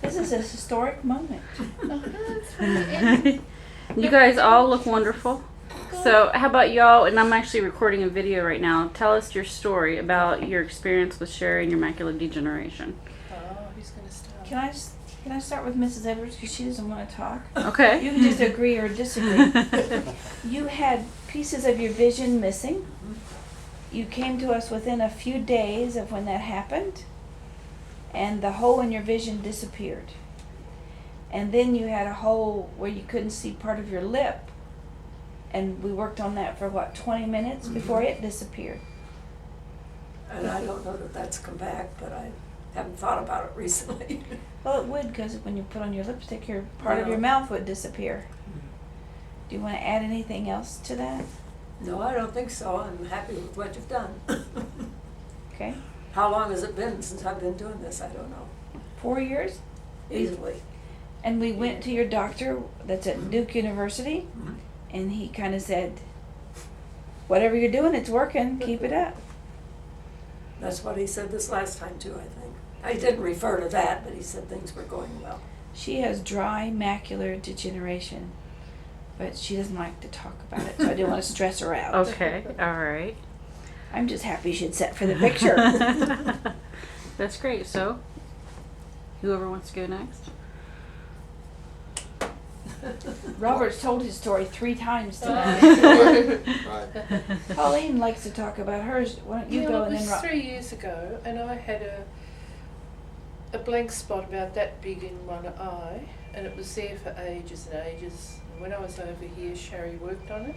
This is a historic moment. You guys all look wonderful. So how about y'all, and I'm actually recording a video right now, tell us your story about your experience with Sherry and your macular degeneration. Oh, who's going to start? Can I start with Mrs. Edwards because she doesn't want to talk? Okay. You can just agree or disagree. You had pieces of your vision missing. You came to us within a few days of when that happened, and the hole in your vision disappeared. And then you had a hole where you couldn't see part of your lip, and we worked on that for 20 minutes before it disappeared. And I don't know that that's come back, but I haven't thought about it recently. Well, it would, because when you put on your lipstick, part of your mouth would disappear. Do you want to add anything else to that? No, I don't think so. I'm happy with what you've done. Okay. How long has it been since I've been doing this? I don't know. 4 years? Easily. And we went to your doctor that's at Duke University, and he kind of said, whatever you're doing, it's working, keep it up. That's what he said this last time too, I think. I didn't refer to that, but he said things were going well. She has dry macular degeneration, but she doesn't like to talk about it, so I didn't want to stress her out. Okay, all right. I'm just happy she'd set for the picture. That's great. So, whoever wants to go next. Robert's told his story 3 times tonight. Right. Colleen likes to talk about hers. Why don't you go It and was then 3 years ago, and I had a blank spot about that big in one eye, and it was there for ages and ages. And when I was over here, Sherry worked on it,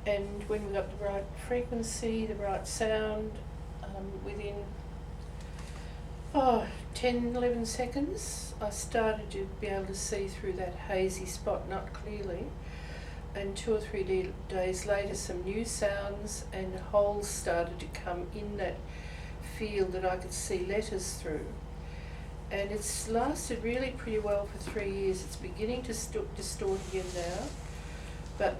and when we got the right frequency, the right sound, within 10, 11 seconds, I started to be able to see through that hazy spot, not clearly. And 2 or 3 days later, some new sounds and holes started to come in that field that I could see letters through. And it's lasted really pretty well for 3 years. It's beginning to distort again now, but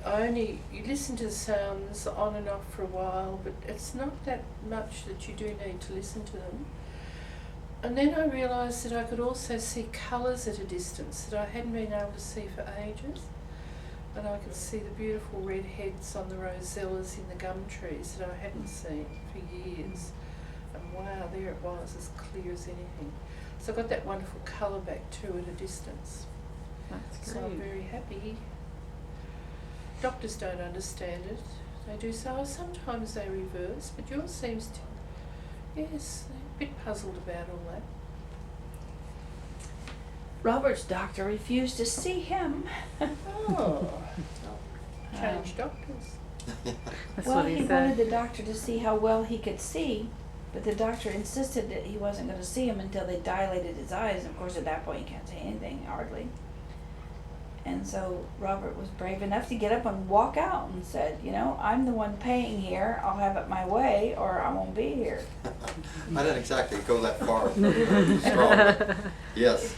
you listen to the sounds on and off for a while, but it's not that much that you do need to listen to them. And then I realised that I could also see colours at a distance that I hadn't been able to see for ages. And I could see the beautiful red heads on the rosellas in the gum trees that I hadn't seen for years. And wow, there it was, as clear as anything. So I got that wonderful colour back too at a distance. That's So I'm great. very happy. Doctors don't understand it. They do so. Sometimes they reverse, but yours seems to, yes, they're a bit puzzled about all that. Robert's doctor refused to see him. Oh, change doctors. That's Well, what he he wanted said. the doctor to see how well he could see, but the doctor insisted that he wasn't going to see him until they dilated his eyes. And of course, at that point, you can't see anything, hardly. And so Robert was brave enough to get up and walk out and said, I'm the one paying here. I'll have it my way or I won't be here. I didn't exactly go that far. Strong. Yes.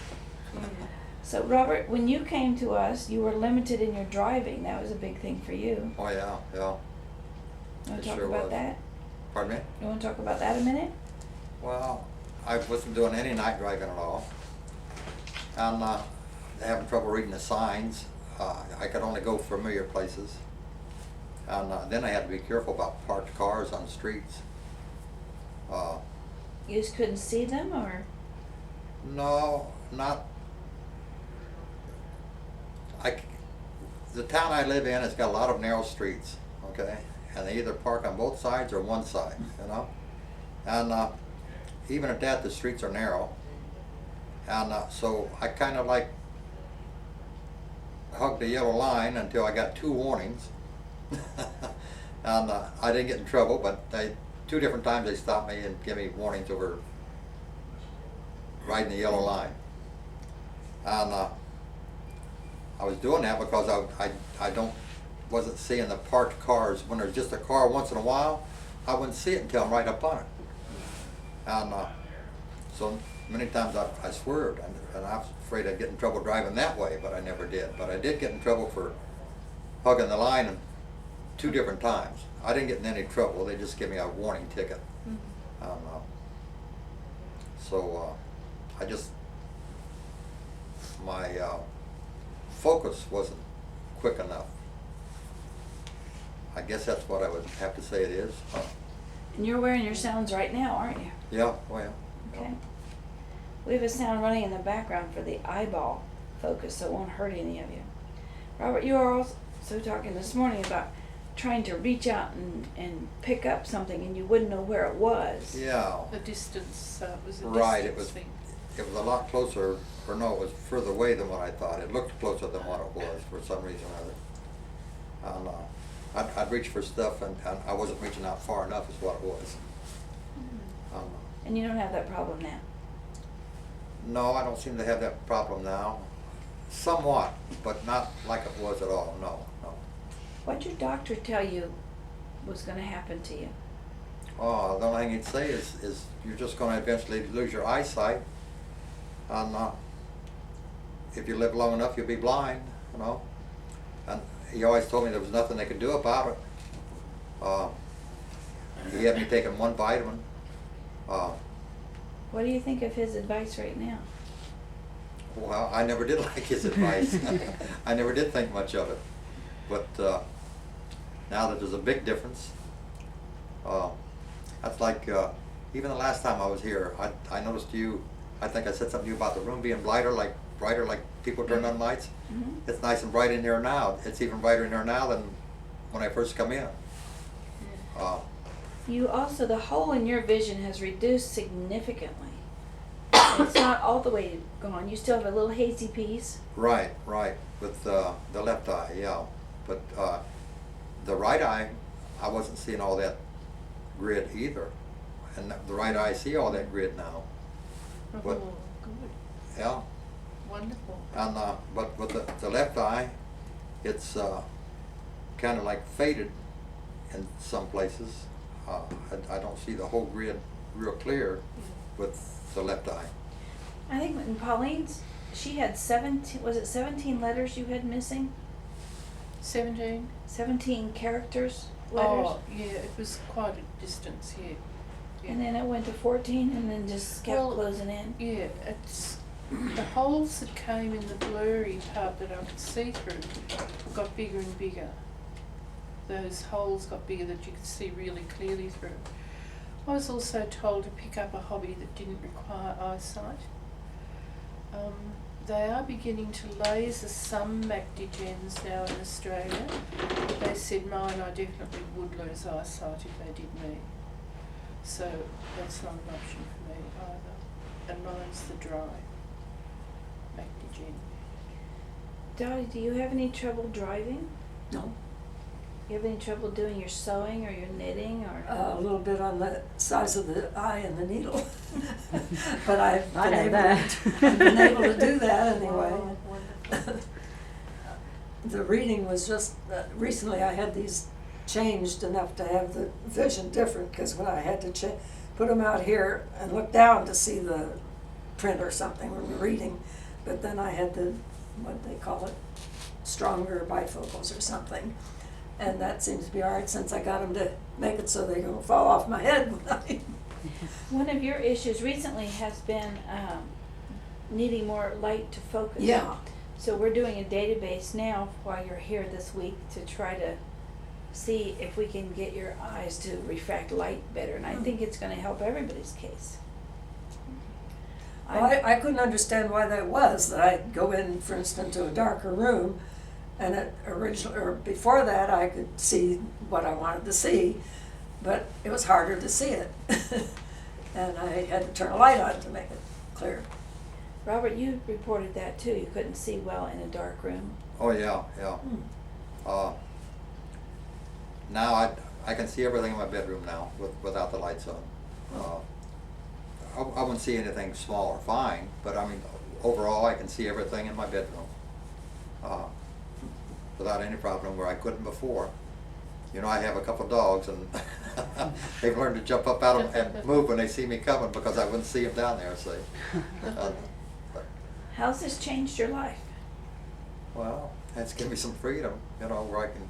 So Robert, when you came to us, you were limited in your driving. That was a big thing for you. Oh, yeah, yeah. You want It to talk sure about was. that? Pardon me? You want to talk about that a minute? Well, I wasn't doing any night driving at all. And having trouble reading the signs. I could only go familiar places. And then I had to be careful about parked cars on the streets. You just couldn't see them, or? No, not. The town I live in has got a lot of narrow streets, okay? And they either park on both sides or one side, And even at that, the streets are narrow. And so I kind of like hugged the yellow line until I got 2 warnings. And I didn't get in trouble, but 2 different times they stopped me and gave me warnings over riding the yellow line. And I was doing that because I wasn't seeing the parked cars. When there's just a car once in a while, I wouldn't see it until I'm right up on it. And so many times I swerved, and I was afraid I'd get in trouble driving that way, but I never did. But I did get in trouble for hugging the line 2 different times. I didn't get in any trouble. They just gave me a warning ticket. So I just my focus wasn't quick enough. I guess that's what I would have to say it is. And you're wearing your sounds right now, aren't you? Yeah, well. Okay. We have a sound running in the background for the eyeball focus, so it won't hurt any of you. Robert, you were also talking this morning about trying to reach out and pick up something and you wouldn't know where it was. Yeah. The distance was a Right, distance thing. it was a lot closer, or no, it was further away than what I thought. It looked closer than what it was for some reason or other. I don't know. I'd reach for stuff and I wasn't reaching out far enough is what it was. I don't know. And you don't have that problem now. No, I don't seem to have that problem now. Somewhat, but not like it was at all, no. What'd your doctor tell you was going to happen to you? Oh, the only thing he'd say is you're just going to eventually lose your eyesight. And if you live long enough, you'll be blind, you know. And he always told me there was nothing they could do about it. He had me taking one vitamin. What do you think of his advice right now? Well, I never did like his advice. I never did think much of it. But now that there's a big difference, that's like, even the last time I was here, I noticed I think I said something to you about the room being brighter like people turn on lights. Mm-hmm. It's nice and bright in here now. It's even brighter in here now than when I first come in. You also, the hole in your vision has reduced significantly. It's not all the way gone. You still have a little hazy piece. Right, with the left eye, yeah. But the right eye, I wasn't seeing all that grid either. And the right eye, I see all that grid now. But, Oh, good. yeah. Wonderful. And but with the left eye, it's kind of like faded in some places. I don't see the whole grid real clear with the left eye. I think in Pauline's, she had 17, was it 17 letters you had missing? 17? 17 characters, letters? Oh, yeah, it was quite a distance, yeah. And then it went to 14 and then just kept Well, closing in. Yeah, it's the holes that came in the blurry part that I could see through got bigger and bigger. Those holes got bigger that you could see really clearly through. I was also told to pick up a hobby that didn't require eyesight. They are beginning to laser some Degens now in Australia. They said mine, I definitely would lose eyesight if they did me. So that's not an option for me either. And mine's the dry Degen. Dottie, do you have any trouble driving? No, You have any trouble doing your sewing or your knitting or? a little bit on the size of the eye and the needle. But I've I know been that. I've been able to do that anyway. Oh, wonderful. The reading was just, recently I had these changed enough to have the vision different, because when I had to put them out here and look down to see the print or something when we're reading, but then I had the, what they call it, stronger bifocals or something. And that seems to be all right since I got them to make it so they don't fall off my head when I One of your issues recently has been needing more light to focus. Yeah. So we're doing a database now while you're here this week to try to see if we can get your eyes to refract light better. And I think it's going to help everybody's case. Well, I couldn't understand why that was, that I'd go in, for instance, to a darker room, and before that I could see what I wanted to see, but it was harder to see it. And I had to turn a light on to make it clear. Robert, you reported that too. You couldn't see well in a dark room. Oh, yeah. Now I can see everything in my bedroom now without the lights on. I wouldn't see anything small or fine, but I mean, overall I can see everything in my bedroom without any problem, where I couldn't before. You know, I have a couple dogs, and they've learned to jump up out and move when they see me coming, because I wouldn't see them down there, see. How's this changed your life? Well, it's given me some freedom, you know, where I can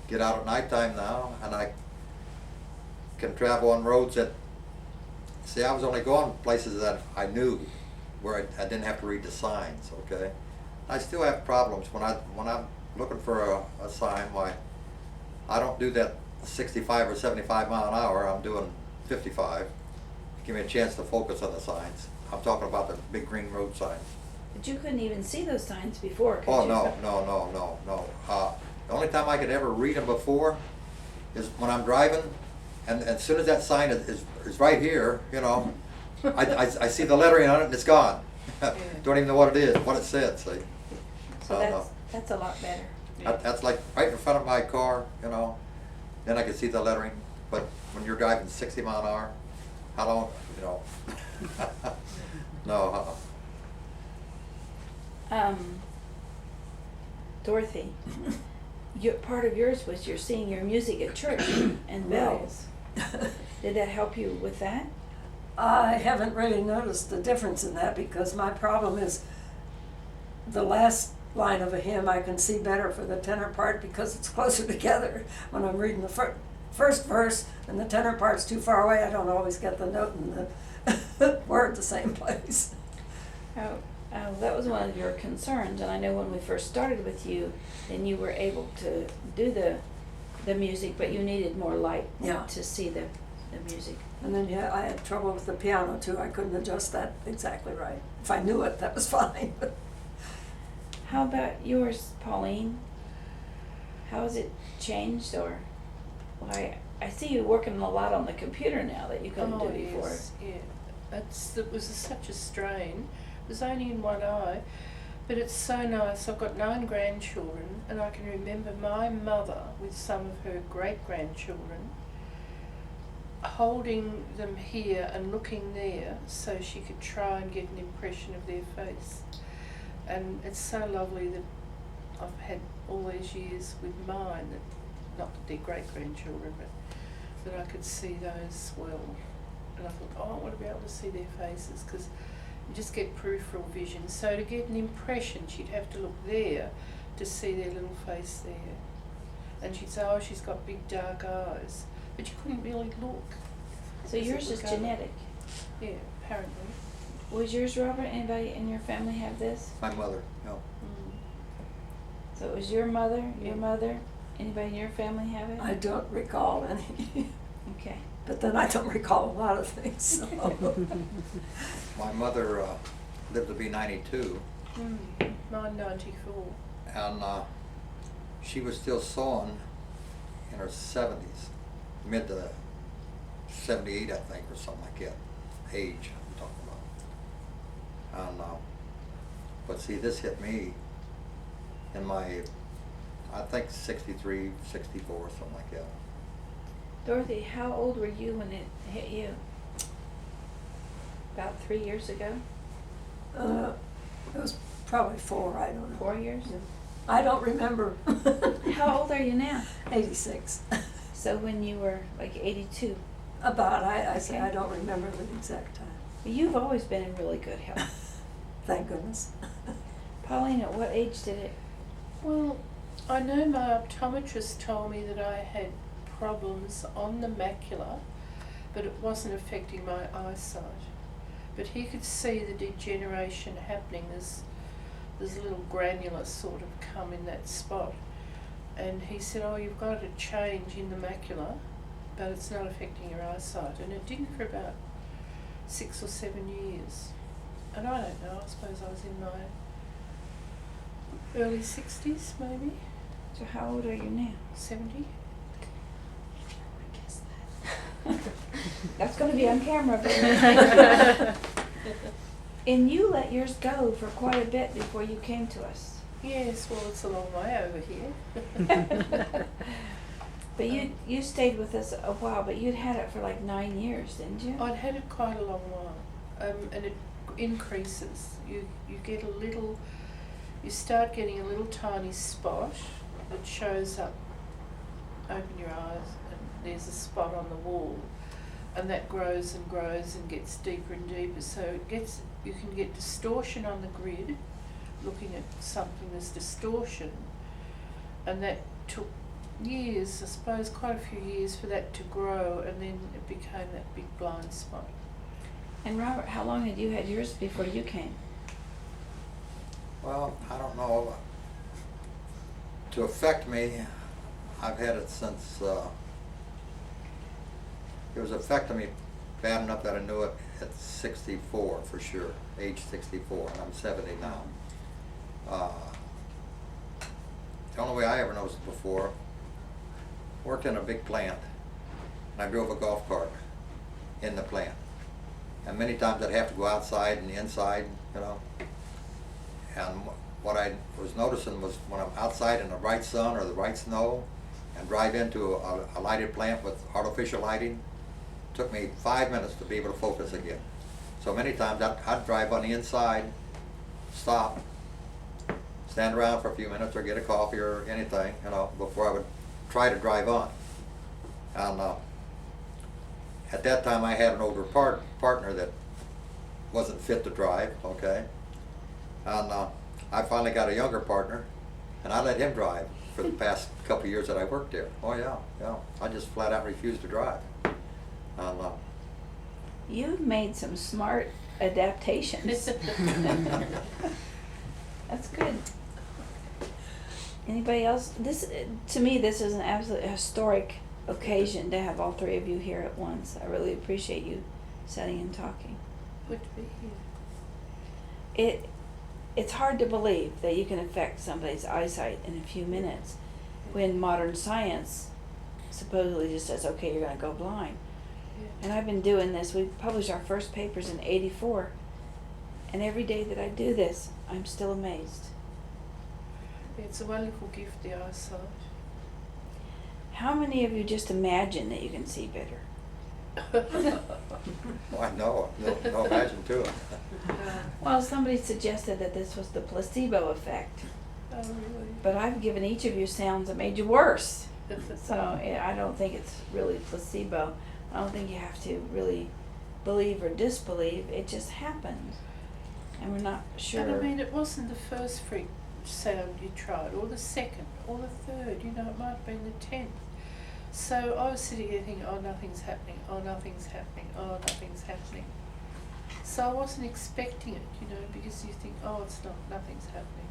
get out at nighttime now, and I can travel on roads that, see, I was only going places that I knew, where I didn't have to read the signs, okay? I still have problems when I'm looking for a sign. Why I don't do that 65 or 75 mile an hour. I'm doing 55. Give me a chance to focus on the signs. I'm talking about the big green road signs. But you couldn't even see those signs before, could Oh, you? no. The only time I could ever read them before is when I'm driving, and as soon as that sign is right here, you know, I see the lettering on it and it's gone. Don't even know what it is, what it said, see? So that's a lot better. That's like right in front of my car, you know, then I can see the lettering, but when you're driving 60 mile an hour, how long, you know? No, Dorothy, part of yours was you're seeing your music at church and bells. Did that help you with that? I haven't really noticed the difference in that because my problem is the last line of a hymn I can see better for the tenor part because it's closer together. When I'm reading the first verse and the tenor part's too far away, I don't always get the note and the word the same place. That was one of your concerns, and I know when we first started with you, then you were able to do the music, but you needed more light to see the music. And then I had trouble with the piano too. I couldn't adjust that exactly right. If I knew it, that was fine. How about yours, Pauline? How has it changed, or I see you working a lot on the computer now that you couldn't do before. Yes, yeah. It was such a strain. It was only in one eye, but it's so nice. I've got 9 grandchildren, and I can remember my mother with some of her great-grandchildren holding them here and looking there so she could try and get an impression of their face. And it's so lovely that I've had all these years with mine, not that they're great-grandchildren, but that I could see those well. And I thought, I want to be able to see their faces, because you just get peripheral vision. So to get an impression, she'd have to look there to see their little face there. And she'd say, oh, she's got big dark eyes. But you couldn't really look. So yours is genetic. Yeah, apparently. Was yours, Robert? Anybody in your family have this? my mother, no. So it was your mother, anybody in your family have it? I don't recall any. Okay. But then I don't recall a lot of things. So. My mother lived to be 92, Mine 94. and she was still sewing in her 70s, mid to 78, I think, or something like that, age I'm talking about. And but see, this hit me in my, I think 63, 64, something like that. Dorothy, how old were you when it hit you? About 3 years ago? It was probably 4, I don't know. 4 years? Yeah. I don't remember. How old are you now? 86. So when you were like 82. About, I say Okay. I don't remember the exact time. You've always been in really good health. Thank goodness. Pauline, at what age did it? Well, I know my optometrist told me that I had problems on the macula, but it wasn't affecting my eyesight. But he could see the degeneration happening. There's a little granular sort of come in that spot. And he said, oh, you've got a change in the macula, but it's not affecting your eyesight. And it didn't for about 6 or 7 years. And I don't know, I suppose I was in my early 60s, maybe, So how old are you now? 70. That's going to be on camera. And you let yours go for quite a bit before you came to us. Yes, well, it's a long way over here. But you stayed with us a while, but you'd had it for like 9 years, didn't you? I'd had it quite a long while, and it increases. You get a little, you start getting a little tiny spot that shows up. Open your eyes, and there's a spot on the wall, and that grows and grows and gets deeper and deeper. So you can get distortion on the grid, looking at something as distortion, and that took years, I suppose quite a few years for that to grow, and then it became that big blind spot. And Robert, how long had you had yours before you came? Well, I don't know. To affect me, I've had it since, it was affecting me bad enough that I knew it at 64 for sure, age 64, and I'm 70 now. The only way I ever noticed it before, worked in a big plant, and I drove a golf cart in the plant. And many times I'd have to go outside and inside, you know. And what I was noticing was when I'm outside in the right sun or the right snow and drive into a lighted plant with artificial lighting, it took me 5 minutes to be able to focus again. So many times I'd drive on the inside, stop, stand around for a few minutes or get a coffee or anything, you know, before I would try to drive on. And at that time I had an older partner that wasn't fit to drive, okay? And I finally got a younger partner, and I let him drive for the past couple of years that I worked there. Oh yeah, yeah. I just flat out refused to drive. And You've made some smart adaptations. That's good. Anybody else? This, to me, this is an absolute historic occasion to have all three of you here at once. I really appreciate you sitting and talking. Good to be here. It's hard to believe that you can affect somebody's eyesight in a few minutes when modern science supposedly just says, okay, you're going to go blind. Yeah. And I've been doing this. We published our first papers in '84, and every day that I do this, I'm still amazed. It's a wonderful gift, the eyesight. How many of you just imagine that you can see better? well, I know, no imagine to it. Well, somebody suggested that this was the placebo effect, Oh, really? but I've given each of you sounds that made you worse. So I don't think it's really placebo. I don't think you have to really believe or disbelieve. It just happened, and we're not sure. And I mean, it wasn't the first sound you tried, or the second, or the third. You know, it might have been the 10th. So I was sitting there thinking, oh, nothing's happening, oh, nothing's happening, oh, nothing's happening. So I wasn't expecting it, you know, because you think, oh, it's not, nothing's happening.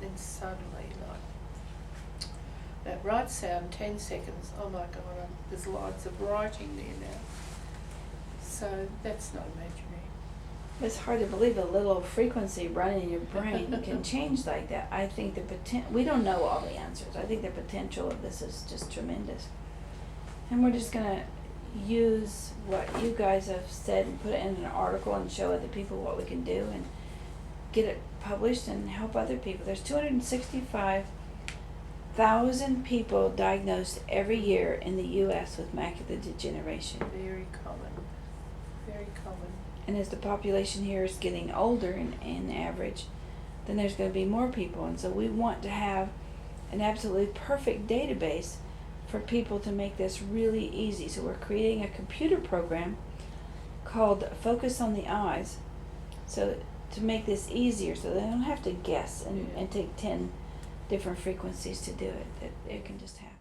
And then suddenly, like, that right sound, 10 seconds, oh my God, there's lines of writing there now. So that's not imaginary. It's hard to believe a little frequency running in your brain can change like that. I think we don't know all the answers. I think the potential of this is just tremendous. And we're just gonna use what you guys have said and put it in an article and show other people what we can do and get it published and help other people. There's 265,000 people diagnosed every year in the U.S. with macular degeneration. Very common, very common. And as the population here is getting older in average, then there's going to be more people. And so we want to have an absolutely perfect database for people to make this really easy. So we're creating a computer program called Focus on the Eyes, so to make this easier so they don't have to guess and take 10 different frequencies to do it. That it can just happen.